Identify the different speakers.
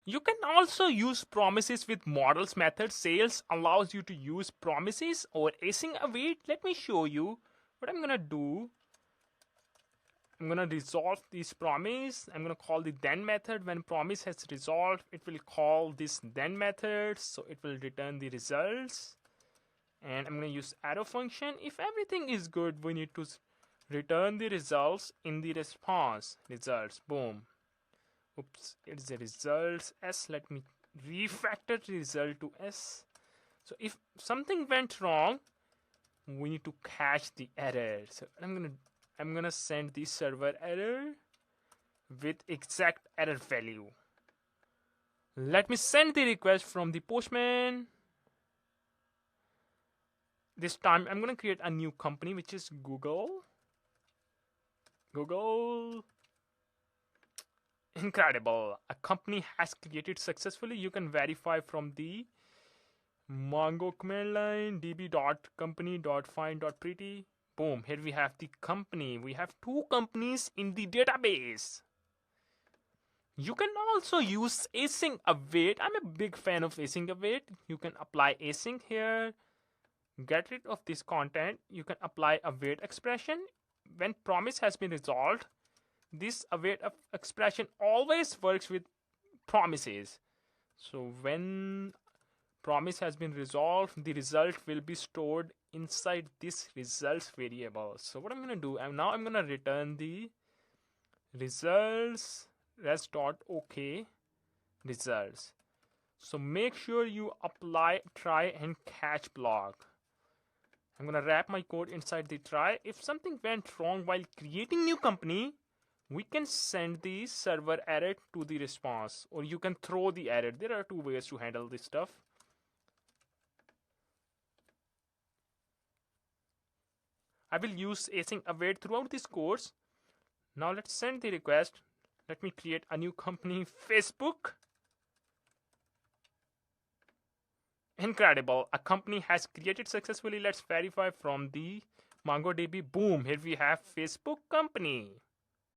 Speaker 1: You can also use promises with models method. Sales allows you to use promises or async await. Let me show you what I'm gonna do. I'm gonna resolve this promise. I'm gonna call the then method. When promise has resolved, it will call this then method, so it will return the results. And I'm gonna use arrow function. If everything is good, we need to return the results in the response. Results, boom. Oops, it's the results s. Let me refactor the result to s. So if something went wrong, we need to catch the error. So I'm gonna send the server error with exact error value. Let me send the request from the postman. This time I'm gonna create a new company, which is Google. Incredible. A company has created successfully. You can verify from the Mongo command line db.company.find.pretty. Boom, here we have the company. We have two companies in the database. You can also use async await. I'm a big fan of async await. You can apply async here. Get rid of this content. You can apply await expression. When promise has been resolved, this await expression always works with promises. So when promise has been resolved, the result will be stored inside this results variable. So what I'm gonna do, I'm gonna return the results res.ok results. So make sure you apply try and catch block. I'm gonna wrap my code inside the try. If something went wrong while creating new company, we can send the server error to the response, or you can throw the error. There are two ways to handle this stuff. I will use async await throughout this course. Now let's send the request. Let me create a new company, Facebook. Incredible. A company has created successfully. Let's verify from the MongoDB. Boom. Here we have Facebook company.